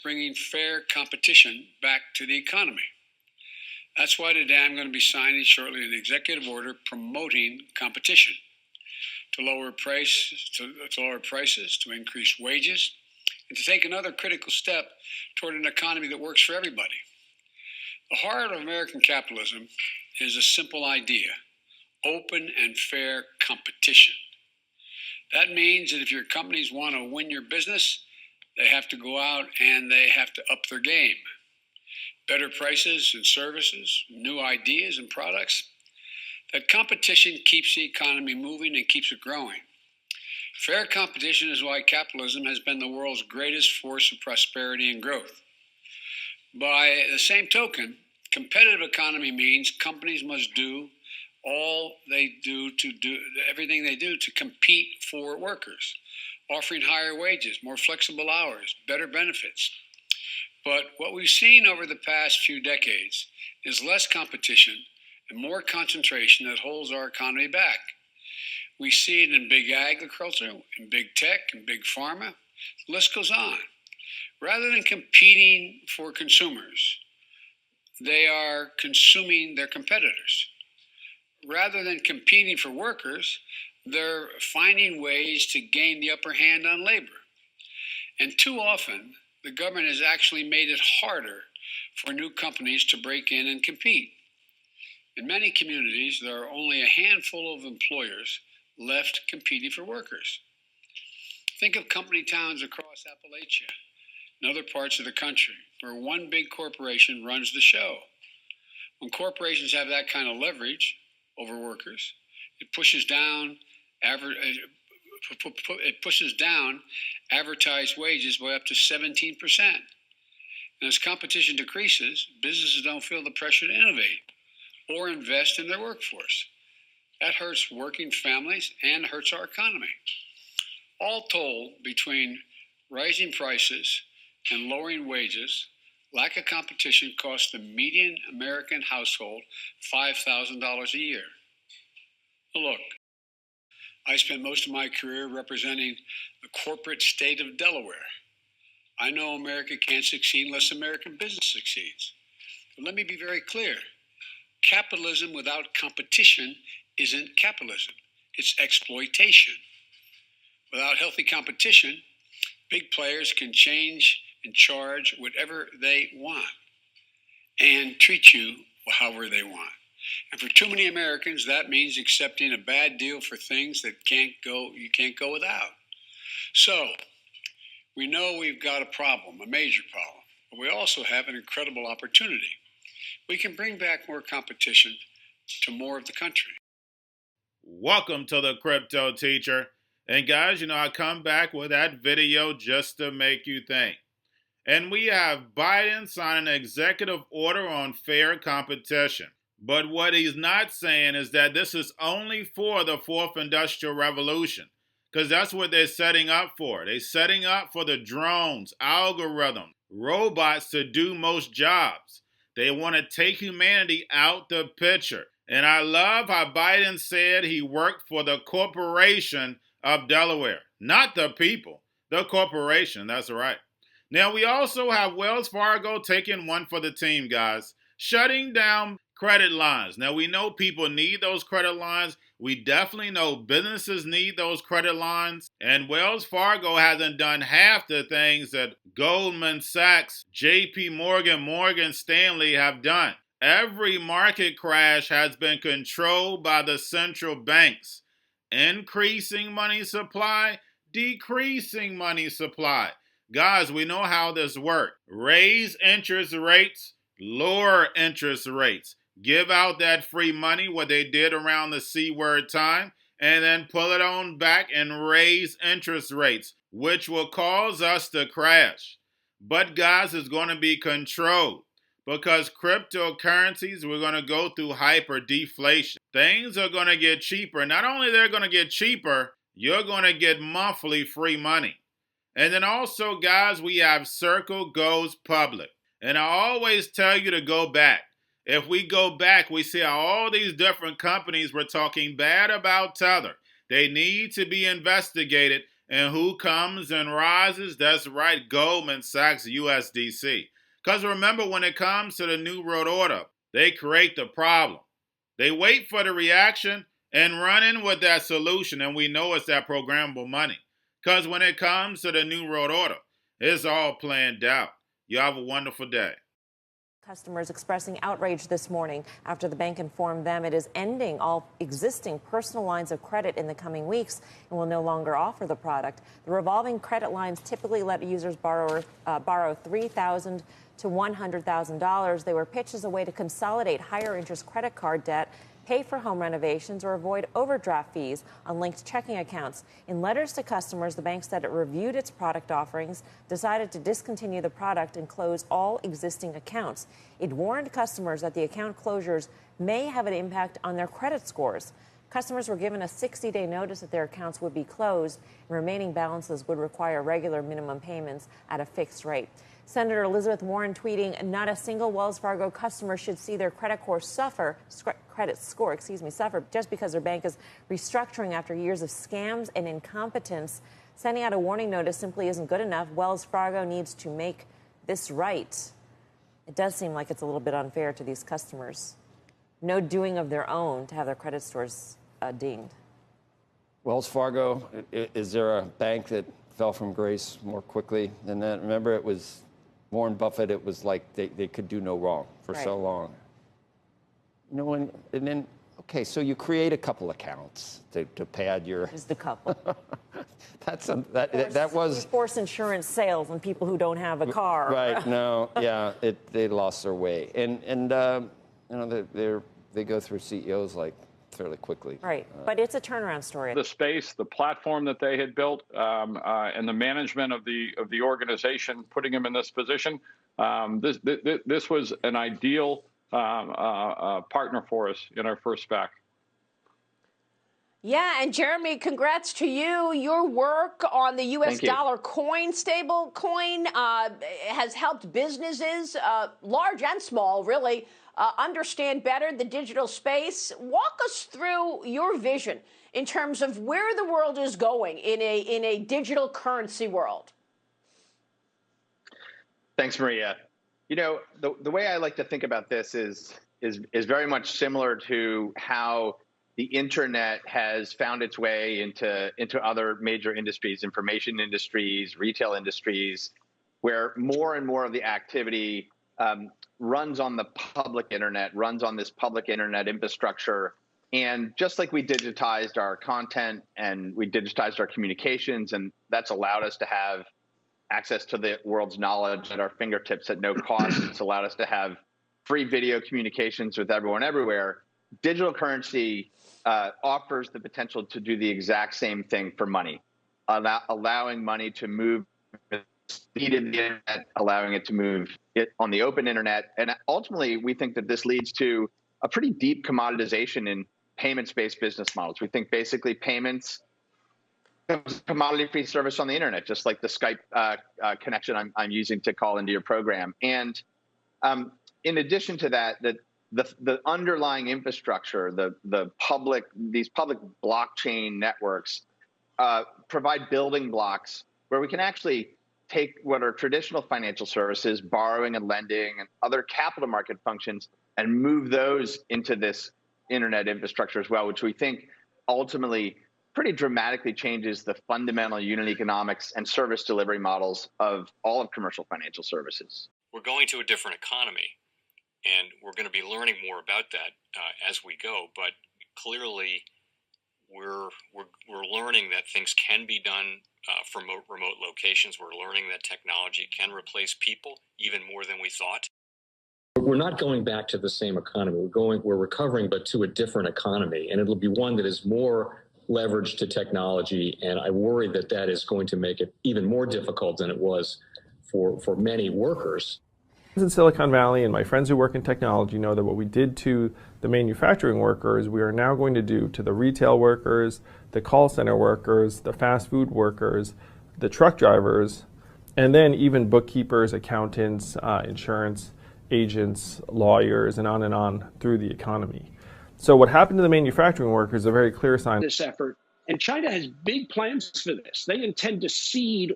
bringing fair competition back to the economy. That's why today I'm going to be signing shortly an executive order promoting competition to lower prices, to increase wages, and to take another critical step toward an economy that works for everybody. The heart of American capitalism is a simple idea: open and fair competition. That means that if your companies want to win your business, they have to go out and they have to up their game. Better prices and services, new ideas and products. That competition keeps the economy moving and keeps it growing. Fair competition is why capitalism has been the world's greatest force of prosperity and growth. By the same token, competitive economy means companies must do everything they do to compete for workers, offering higher wages, more flexible hours, better benefits. But what we've seen over the past few decades is less competition and more concentration that holds our economy back. We see it in big agriculture, in big tech, in big pharma. The list goes on. Rather than competing for consumers, they are consuming their competitors. Rather than competing for workers, they're finding ways to gain the upper hand on labor. And too often, the government has actually made it harder for new companies to break in and compete. In many communities, there are only a handful of employers left competing for workers. Think of company towns across Appalachia and other parts of the country where one big corporation runs the show. When corporations have that kind of leverage over workers, it pushes down advertised wages by up to 17%. And as competition decreases, businesses don't feel the pressure to innovate or invest in their workforce. That hurts working families and hurts our economy. All told, between rising prices and lowering wages, lack of competition costs the median American household $5,000 a year. Look, I spent most of my career representing the corporate state of Delaware. I know America can't succeed unless American business succeeds. But let me be very clear. Capitalism without competition isn't capitalism. It's exploitation. Without healthy competition, big players can change and charge whatever they want and treat you however they want. And for too many Americans, that means accepting a bad deal for things that you can't go without. So, we know we've got a problem, a major problem, but we also have an incredible opportunity. We can bring back more competition to more of the country. Welcome to the Crypto Teacher. And guys, I come back with that video just to make you think. And we have Biden signing an executive order on fair competition. But what he's not saying is that this is only for the fourth industrial revolution, because that's what they're setting up for. They're setting up for the drones, algorithms, robots to do most jobs. They want to take humanity out the picture. And I love how Biden said he worked for the corporation of Delaware, not the people, the corporation. That's right. Now, we also have Wells Fargo taking one for the team, guys, shutting down credit lines. Now, we know people need those credit lines. We definitely know businesses need those credit lines. And Wells Fargo hasn't done half the things that Goldman Sachs, JP Morgan, Morgan Stanley have done. Every market crash has been controlled by the central banks. Increasing money supply, decreasing money supply. Guys, we know how this works. Raise interest rates, lower interest rates. Give out that free money, what they did around the C-word time, and then pull it on back and raise interest rates, which will cause us to crash. But guys, it's going to be controlled because cryptocurrencies, we're going to go through hyper deflation. Things are going to get cheaper. Not only they're going to get cheaper, you're going to get monthly free money. And then also, guys, we have Circle goes public. And I always tell you to go back. If we go back, we see how all these different companies were talking bad about Tether. They need to be investigated, And who comes and rises? That's right, Goldman Sachs USDC. Because remember, when it comes to the New World Order, they create the problem. They wait for the reaction and run in with that solution, and we know it's that programmable money. Because when it comes to the New World Order, it's all planned out. You have a wonderful day. Customers expressing outrage this morning after the bank informed them it is ending all existing personal lines of credit in the coming weeks and will no longer offer the product. The revolving credit lines typically let users borrow $3,000 to $100,000. They were pitched as a way to consolidate higher interest credit card debt, pay for home renovations, or avoid overdraft fees on linked checking accounts. In letters to customers, the bank said it reviewed its product offerings, decided to discontinue the product, and close all existing accounts. It warned customers that the account closures may have an impact on their credit scores. Customers were given a 60-day notice that their accounts would be closed, and remaining balances would require regular minimum payments at a fixed rate. Senator Elizabeth Warren tweeting, "Not a single Wells Fargo customer should see their credit score suffer just because their bank is restructuring after years of scams and incompetence. Sending out a warning notice simply isn't good enough. Wells Fargo needs to make this right." It does seem like it's a little bit unfair to these customers. No doing of their own to have their credit scores dinged. Wells Fargo, is there a bank that fell from grace more quickly than that? Remember, it was Warren Buffett. It was like they could do no wrong for so long. You know, and then, okay, so you create a couple accounts to pad your... Just a couple. that was... Force insurance sales on people who don't have a car. Right, no, yeah, they lost their way. And you know, they go through CEOs like fairly quickly. Right, but it's a turnaround story. The space, the platform that they had built, and the management of the organization, putting them in this position, this was an ideal partner for us in our first SPAC. Yeah, and Jeremy, congrats to you. Your work on the U.S. dollar coin, stable coin, has helped businesses, large and small, really, understand better the digital space. Walk us through your vision in terms of where the world is going in a digital currency world. Thanks, Maria. You know, the way I like to think about this is very much similar to how the internet has found its way into other major industries, information industries, retail industries, where more and more of the activity runs on the public internet, runs on this public internet infrastructure. And just like we digitized our content and we digitized our communications, and that's allowed us to have access to the world's knowledge at our fingertips at no cost. It's allowed us to have free video communications with everyone everywhere. Digital currency offers the potential to do the exact same thing for money, allowing money to move at the speed of the internet, allowing it to move it on the open internet. And ultimately, we think that this leads to a pretty deep commoditization in payments-based business models. We think basically payments becomes a commodity-free service on the internet, just like the Skype connection I'm using to call into your program. And in addition to that, the underlying infrastructure, these public blockchain networks provide building blocks where we can actually take what are traditional financial services, borrowing and lending and other capital market functions, and move those into this internet infrastructure as well, which we think ultimately pretty dramatically changes the fundamental unit economics and service delivery models of all of commercial financial services. We're going to a different economy, and we're going to be learning more about that as we go. But clearly, we're learning that things can be done from remote locations. We're learning that technology can replace people even more than we thought. We're not going back to the same economy. We're recovering, but to a different economy, and it'll be one that is more leveraged to technology. And I worry that that is going to make it even more difficult than it was for many workers. In Silicon Valley, and my friends who work in technology know that what we did to the manufacturing workers, we are now going to do to the retail workers, the call center workers, the fast food workers, the truck drivers, and then even bookkeepers, accountants, insurance agents, lawyers, and on through the economy. So what happened to the manufacturing workers is a very clear sign. This effort And China has big plans for this. They intend to seed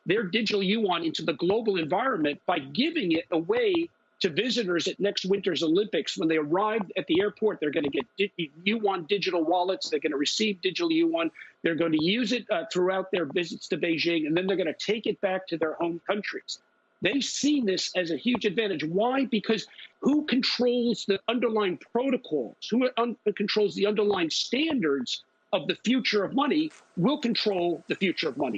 their digital yuan into the global environment by giving it away to visitors at next winter's Olympics. When they arrive at the airport, they're going to get yuan digital wallets. They're going to receive digital yuan. They're going to use it throughout their visits to Beijing, and then they're going to take it back to their home countries. They see this as a huge advantage. Why? Because who controls the underlying protocols, who controls the underlying standards of the future of money will control the future of money.